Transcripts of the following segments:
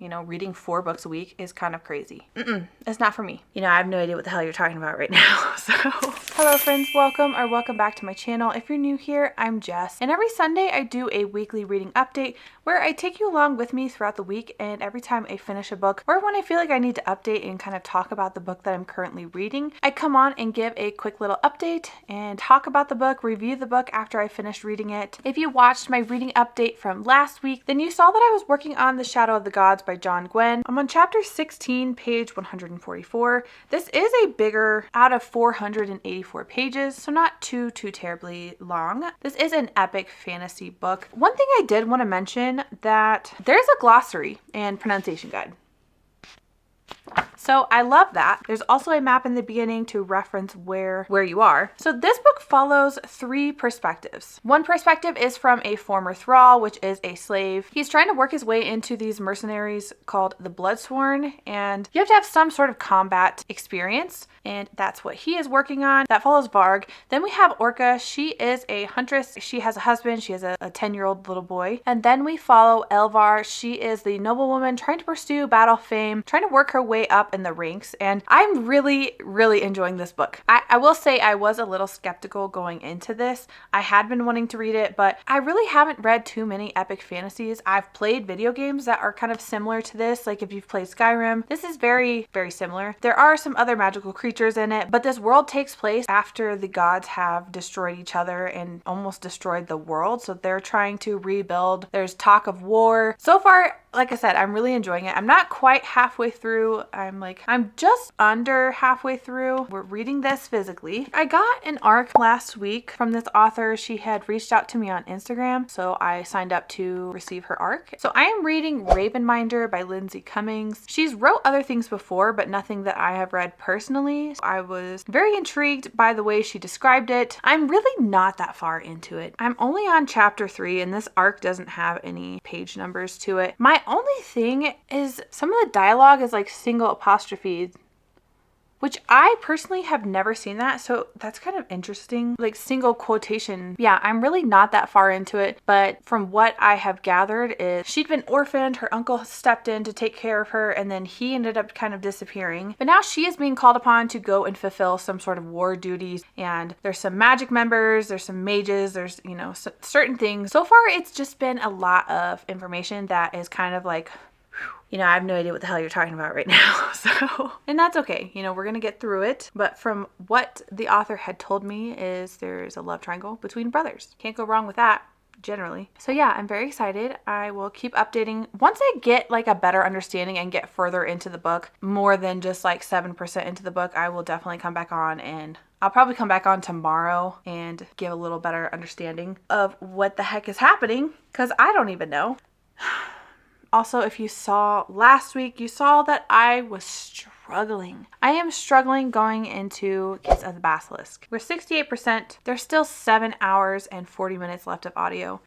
reading 4 books a week is kind of crazy. It's not for me. I have no idea what the hell you're talking about right now. So, hello friends, welcome back to my channel. If you're new here, I'm Jess, and every Sunday I do a weekly reading update where I take you along with me throughout the week, and every time I finish a book or when I feel like I need to update and kind of talk about the book that I'm currently reading, I come on and give a quick little update and talk about the book, review the book after I finished reading it. If you watched my reading update from last week, then you saw that I was working on The Shadow of the Gods by John Gwynne. I'm on chapter 16, page 144. This is a bigger out of 484 pages, so not too terribly long. This is an epic fantasy book. One thing I did want to mention that there's a glossary and pronunciation guide. So I love that. There's also a map in the beginning to reference where you are. So this book follows 3 perspectives. One perspective is from a former thrall, which is a slave. He's trying to work his way into these mercenaries called the Bloodsworn, and you have to have some sort of combat experience, and that's what he is working on. That follows Varg. Then we have Orca. She is a huntress. She has a husband. She has a 10-year-old little boy. And then we follow Elvar. She is the noblewoman trying to pursue battle fame, trying to work her way up in the ranks, and I'm really enjoying this book. I will say I was a little skeptical going into this. I had been wanting to read it, but I really haven't read too many epic fantasies. I've played video games that are kind of similar to this, like if you've played Skyrim. This is very similar. There are some other magical creatures in it, but this world takes place after the gods have destroyed each other and almost destroyed the world, so they're trying to rebuild. There's talk of war. So far, like I said, I'm really enjoying it. I'm not quite halfway through. I'm just under halfway through. We're reading this physically. I got an arc last week from this author. She had reached out to me on Instagram, so I signed up to receive her arc. So I am reading Ravenminder by Lindsay Cummings. She's wrote other things before, but nothing that I have read personally. I was very intrigued by the way she described it. I'm really not that far into it. I'm only on chapter 3, and this arc doesn't have any page numbers to it. My only thing is some of the dialogue is like single apostrophes, which I personally have never seen that, so that's kind of interesting. Like single quotation. Yeah, I'm really not that far into it, but from what I have gathered is she'd been orphaned, her uncle stepped in to take care of her, and then he ended up kind of disappearing. But now she is being called upon to go and fulfill some sort of war duties, and there's some magic members, there's some mages, there's, certain things. So far, it's just been a lot of information that is kind of like, I have no idea what the hell you're talking about right now. So, and that's okay. We're going to get through it. But from what the author had told me is there's a love triangle between brothers. Can't go wrong with that, generally. So yeah, I'm very excited. I will keep updating. Once I get like a better understanding and get further into the book, more than just like 7% into the book, I will definitely come back on, and I'll probably come back on tomorrow and give a little better understanding of what the heck is happening, because I don't even know. Also, if you saw last week, you saw that I was struggling. I am struggling going into Kiss of the Basilisk. We're 68%. There's still 7 hours and 40 minutes left of audio.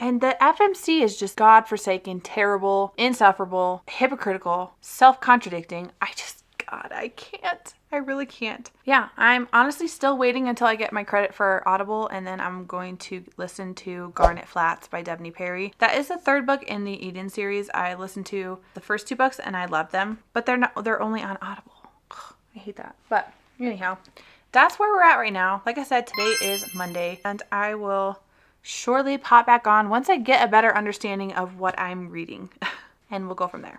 And the FMC is just godforsaken, terrible, insufferable, hypocritical, self-contradicting. God, I can't. I really can't. Yeah, I'm honestly still waiting until I get my credit for Audible, and then I'm going to listen to Garnet Flats by Devney Perry. That is the 3rd book in the Eden series. I listened to the first 2 books and I loved them, but they're only on Audible. Ugh, I hate that. But anyhow, that's where we're at right now. Like I said, today is Monday, and I will surely pop back on once I get a better understanding of what I'm reading, and we'll go from there.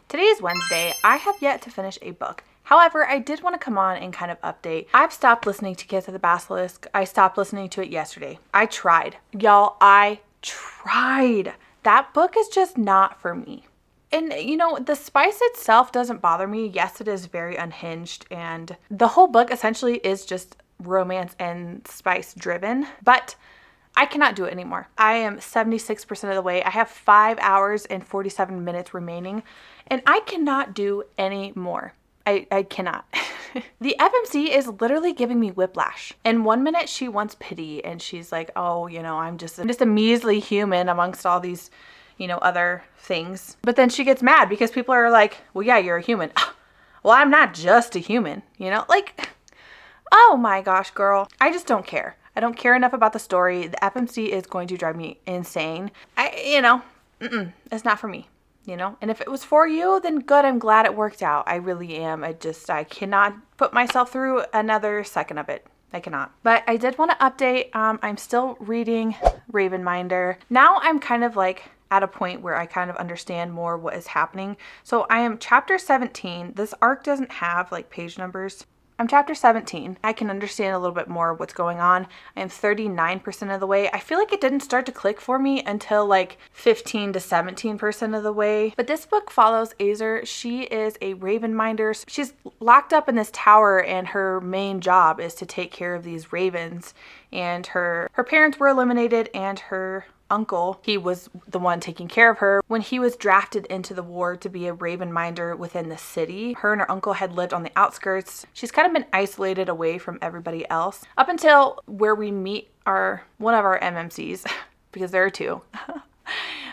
Today is Wednesday. I have yet to finish a book. However, I did want to come on and kind of update. I've stopped listening to Kiss of the Basilisk. I stopped listening to it yesterday. I tried. Y'all, I tried. That book is just not for me. And the spice itself doesn't bother me. Yes, it is very unhinged, and the whole book essentially is just romance and spice driven, but I cannot do it anymore. I am 76% of the way. I have 5 hours and 47 minutes remaining, and I cannot do any more. I cannot. The FMC is literally giving me whiplash. In 1 minute, she wants pity, and she's like, oh, I'm just a measly human amongst all these, other things. But then she gets mad because people are like, well, yeah, you're a human. Well, I'm not just a human, oh my gosh, girl. I just don't care. I don't care enough about the story. The FMC is going to drive me insane. It's not for me. you know? And if it was for you, then good, I'm glad it worked out. I really am. I cannot put myself through another second of it. I cannot. But I did want to update. I'm still reading Ravenminder. Now I'm kind of like at a point where I kind of understand more what is happening. So I am chapter 17. This arc doesn't have like page numbers. I'm chapter 17. I can understand a little bit more what's going on. I am 39% of the way. I feel like it didn't start to click for me until like 15 to 17% of the way. But this book follows Azer. She is a Ravenminder. She's locked up in this tower and her main job is to take care of these ravens. And her parents were eliminated and her uncle, he was the one taking care of her. When he was drafted into the war to be a Ravenminder within the city, her and her uncle had lived on the outskirts. She's kind of been isolated away from everybody else up until where we meet one of our MMCs, because there are two.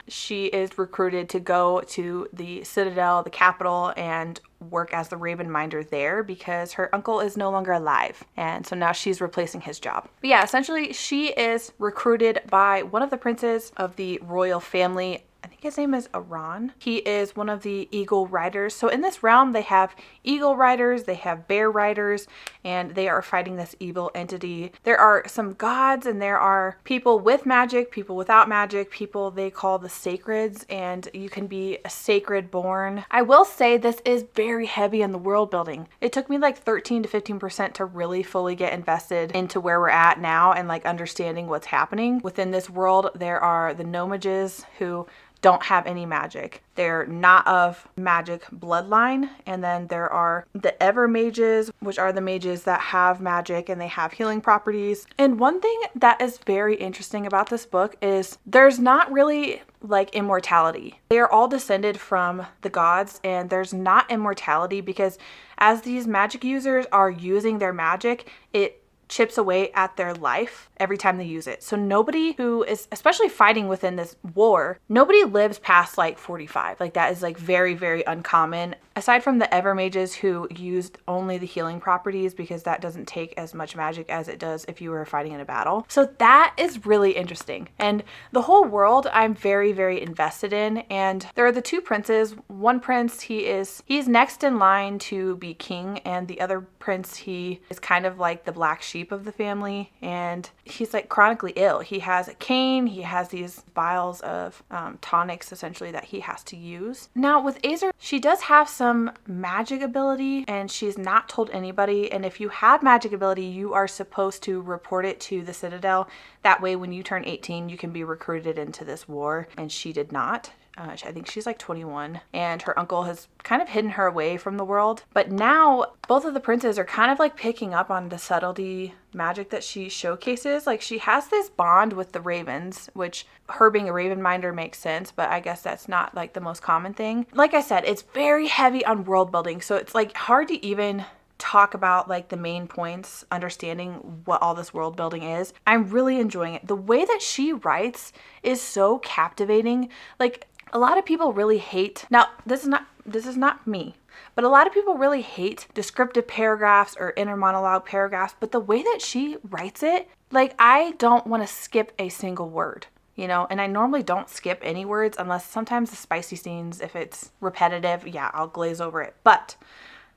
She is recruited to go to the Citadel, the capital, and work as the Ravenminder there because her uncle is no longer alive. And so now she's replacing his job. But yeah, essentially she is recruited by one of the princes of the royal family. I think his name is Iran. He is one of the eagle riders. So in this realm, they have eagle riders, they have bear riders, and they are fighting this evil entity. There are some gods and there are people with magic, people without magic, people they call the sacreds, and you can be a sacred born. I will say this is very heavy in the world building. It took me like 13 to 15% to really fully get invested into where we're at now and like understanding what's happening. Within this world, there are the Nomages who don't have any magic. They're not of magic bloodline. And then there are the Ever Mages, which are the mages that have magic and they have healing properties. And one thing that is very interesting about this book is there's not really like immortality. They are all descended from the gods and there's not immortality because as these magic users are using their magic, it chips away at their life every time they use it. So nobody who is, especially fighting within this war, nobody lives past like 45. Like that is like very, very uncommon. Aside from the Ever Mages who used only the healing properties because that doesn't take as much magic as it does if you were fighting in a battle. So that is really interesting. And the whole world I'm very, very invested in. And there are the two princes. One prince, he's next in line to be king, and the other prince, he is kind of like the black sheep of the family, and he's like chronically ill. He has a cane, he has these vials of tonics essentially that he has to use. Now with Azer, she does have some magic ability and she's not told anybody, and if you have magic ability you are supposed to report it to the Citadel. That way when you turn 18 you can be recruited into this war, and she did not. I think she's like 21 and her uncle has kind of hidden her away from the world. But now both of the princes are kind of like picking up on the subtlety magic that she showcases. Like she has this bond with the ravens, which her being a Ravenminder makes sense, but I guess that's not like the most common thing. Like I said, it's very heavy on world building. So it's like hard to even talk about like the main points, understanding what all this world building is. I'm really enjoying it. The way that she writes is so captivating. Like a lot of people really hate, now this is not me, but a lot of people really hate descriptive paragraphs or inner monologue paragraphs, but the way that she writes it, like I don't want to skip a single word, you know, and I normally don't skip any words unless sometimes the spicy scenes, if it's repetitive, yeah, I'll glaze over it. But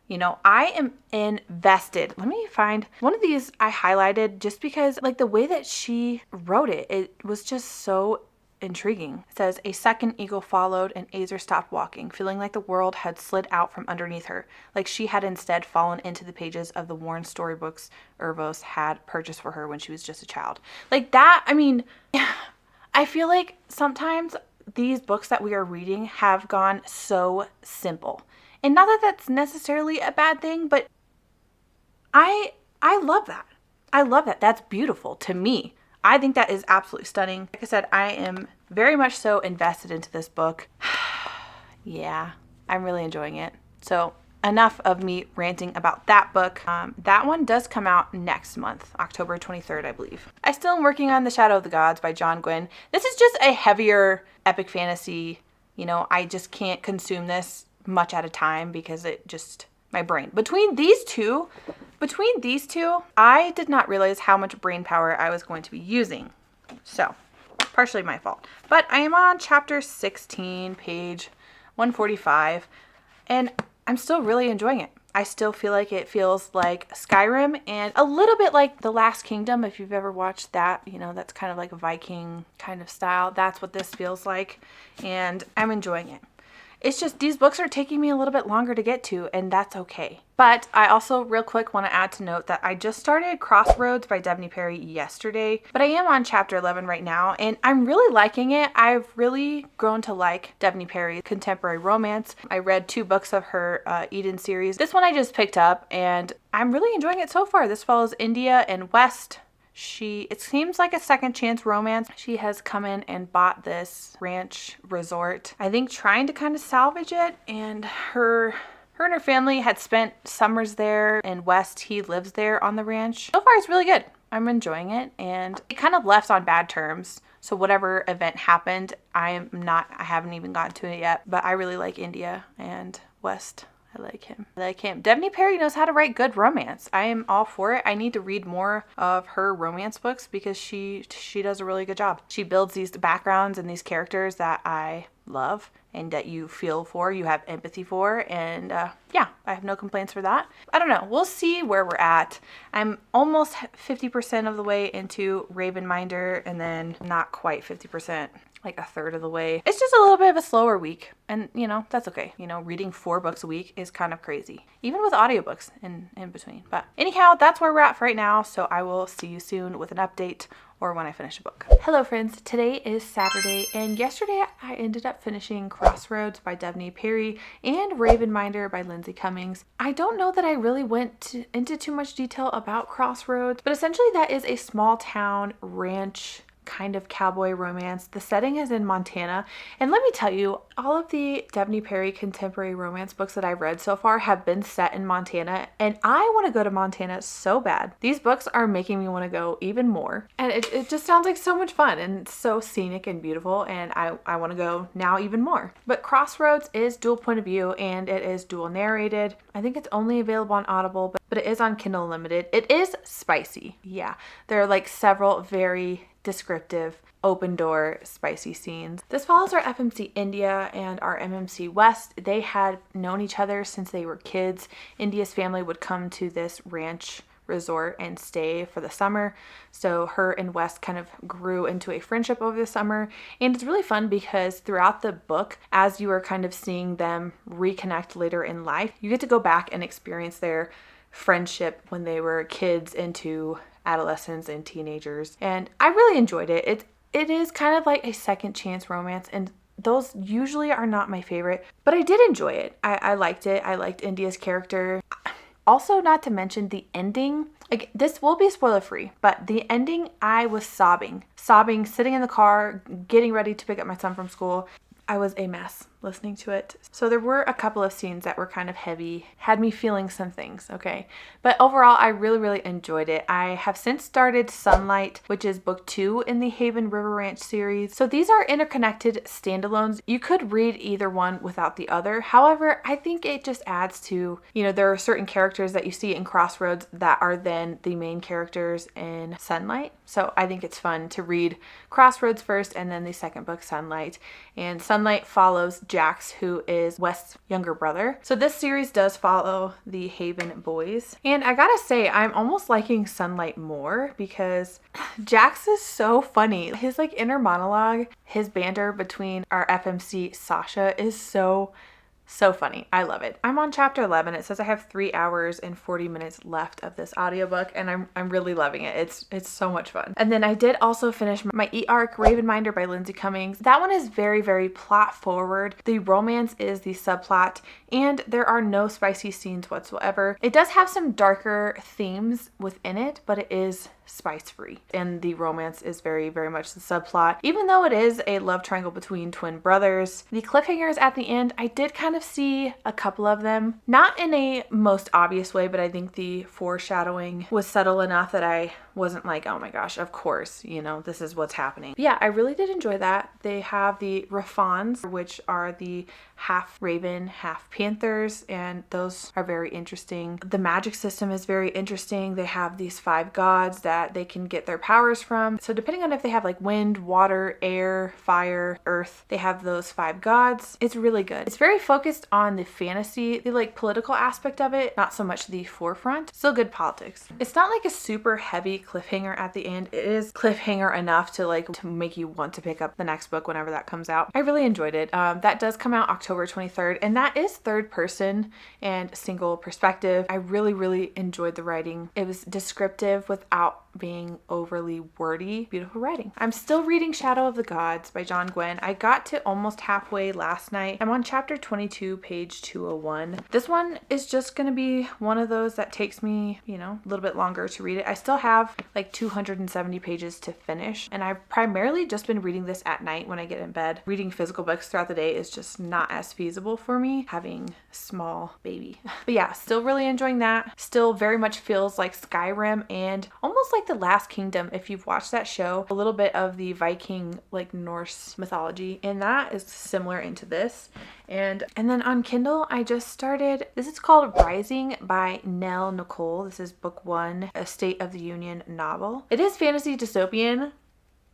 you know, I am invested. Let me find one of these I highlighted just because like the way that she wrote it, it was just so intriguing. It says, a second eagle followed and Azer stopped walking, feeling like the world had slid out from underneath her, like she had instead fallen into the pages of the worn storybooks Ervos had purchased for her when she was just a child. Like that, I mean, I feel like sometimes these books that we are reading have gone so simple. And not that that's necessarily a bad thing, but I love that. I love that. That's beautiful to me. I think that is absolutely stunning. Like I said, I am very much so invested into this book. Yeah, I'm really enjoying it. So enough of me ranting about that book. That one does come out next month, October 23rd, I believe. I still am working on The Shadow of the Gods by John Gwynne. This is just a heavier epic fantasy. You know, I just can't consume this much at a time because it just, my brain. Between these two, I did not realize how much brain power I was going to be using. So, partially my fault. But I am on chapter 16, page 145, and I'm still really enjoying it. I still feel like it feels like Skyrim and a little bit like The Last Kingdom, if you've ever watched that. You know, that's kind of like a Viking kind of style. That's what this feels like, and I'm enjoying it. It's just these books are taking me a little bit longer to get to, and that's okay. But I also real quick want to add to note that I just started Crossroads by Devney Perry yesterday, but I am on chapter 11 right now, and I'm really liking it. I've really grown to like Devney Perry's contemporary romance. I read 2 books of her Eden series. This one I just picked up, and I'm really enjoying it so far. This follows India and West. It seems like a second chance romance. She has come in and bought this ranch resort, I think trying to kind of salvage it, and her and her family had spent summers there, and West, he lives there on the ranch. So far it's really good. I'm enjoying it, and it kind of left on bad terms. So whatever event happened, I haven't even gotten to it yet, but I really like India and West. I like him. Devney Perry knows how to write good romance. I am all for it. I need to read more of her romance books because she does a really good job. She builds these backgrounds and these characters that I love and that you feel for, you have empathy for, and yeah, I have no complaints for that. I don't know. We'll see where we're at. I'm almost 50% of the way into Ravenminder, and then not quite 50%. Like a third of the way. It's just a little bit of a slower week, and you know, that's okay. You know, reading 4 books a week is kind of crazy, even with audiobooks in between. But anyhow, that's where we're at for right now, so I will see you soon with an update or when I finish a book. Hello friends, today is Saturday, and yesterday I ended up finishing Crossroads by Devney Perry and Ravenminder by Lindsay Cummings. I don't know that I really went into too much detail about Crossroads, but essentially that is a small town ranch kind of cowboy romance. The setting is in Montana, and let me tell you, all of the Devney Perry contemporary romance books that I've read so far have been set in Montana, and I want to go to Montana so bad. These books are making me want to go even more, and it just sounds like so much fun and so scenic and beautiful, and I want to go now even more. But Crossroads is dual point of view, and it is dual narrated. I think it's only available on Audible, but it is on Kindle Unlimited. It is spicy. Yeah, there are like several very descriptive open door spicy scenes. This follows our FMC India and our MMC West. They had known each other since they were kids. India's family would come to this ranch resort and stay for the summer, so her and West kind of grew into a friendship over the summer, and it's really fun because throughout the book, as you are kind of seeing them reconnect later in life, you get to go back and experience their friendship when they were kids into adolescents and teenagers, and I really enjoyed it. It is kind of like a second chance romance, and those usually are not my favorite, but I did enjoy it. I liked it. I liked India's character. Also, not to mention the ending. Like, this will be spoiler free, but the ending, I was sobbing, sitting in the car, getting ready to pick up my son from school. I was a mess listening to it. So there were a couple of scenes that were kind of heavy, had me feeling some things, okay? But overall, I really, really enjoyed it. I have since started Sunlight, which is book 2 in the Haven River Ranch series. So these are interconnected standalones. You could read either one without the other. However, I think it just adds to, you know, there are certain characters that you see in Crossroads that are then the main characters in Sunlight. So I think it's fun to read Crossroads first and then the second book, Sunlight. And Sunlight follows Jax, who is West's younger brother. So this series does follow the Haven boys. And I gotta say, I'm almost liking Sunlight more because Jax is so funny. His like inner monologue, his banter between our FMC Sasha is so funny. I love it. I'm on chapter 11. It says I have 3 hours and 40 minutes left of this audiobook, and I'm really loving it. It's so much fun. And then I did also finish my e-arc Ravenminder by Lindsay Cummings. That one is very, very plot forward. The romance is the subplot, and there are no spicy scenes whatsoever. It does have some darker themes within it, but it is spice free, and the romance is very, very much the subplot. Even though it is a love triangle between twin brothers, the cliffhangers at the end, I did kind of see a couple of them, not in a most obvious way, but I think the foreshadowing was subtle enough that I wasn't like, oh my gosh, of course, you know, this is what's happening. But yeah, I really did enjoy that. They have the Rafans, which are the half raven, half panthers, and those are very interesting. The magic system is very interesting. They have these 5 gods that that they can get their powers from. So depending on if they have like wind, water, air, fire, earth, they have those 5 gods. It's really good. It's very focused on the fantasy, the like political aspect of it, not so much the forefront. Still good politics. It's not like a super heavy cliffhanger at the end. It is cliffhanger enough to make you want to pick up the next book whenever that comes out. I really enjoyed it. That does come out October 23rd, and that is third person and single perspective. I really enjoyed the writing. It was descriptive without being overly wordy. Beautiful writing. I'm still reading Shadow of the Gods by John Gwynne. I got to almost halfway last night. I'm on chapter 22, page 201. This one is just going to be one of those that takes me, a little bit longer to read it. I still have like 270 pages to finish, and I've primarily just been reading this at night when I get in bed. Reading physical books throughout the day is just not as feasible for me, having a small baby. But yeah, still really enjoying that. Still very much feels like Skyrim and almost like The Last Kingdom, if you've watched that show. A little bit of the Viking, like Norse mythology, and that is similar into this. And then on Kindle, I just started, this is called Rising by Nell Nicole. This is book 1, a State of the Union novel. It is fantasy dystopian,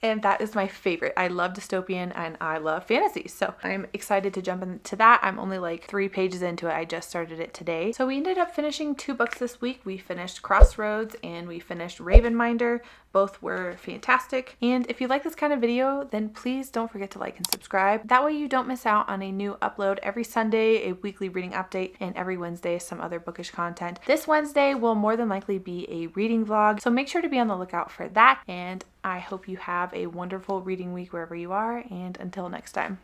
and that is my favorite. I love dystopian and I love fantasy. So I'm excited to jump into that. I'm only like 3 pages into it. I just started it today. So we ended up finishing 2 books this week. We finished Crossroads and we finished Ravenminder. Both were fantastic. And if you like this kind of video, then please don't forget to like and subscribe. That way you don't miss out on a new upload every Sunday, a weekly reading update, and every Wednesday some other bookish content. This Wednesday will more than likely be a reading vlog, so make sure to be on the lookout for that. And I hope you have a wonderful reading week wherever you are, and until next time.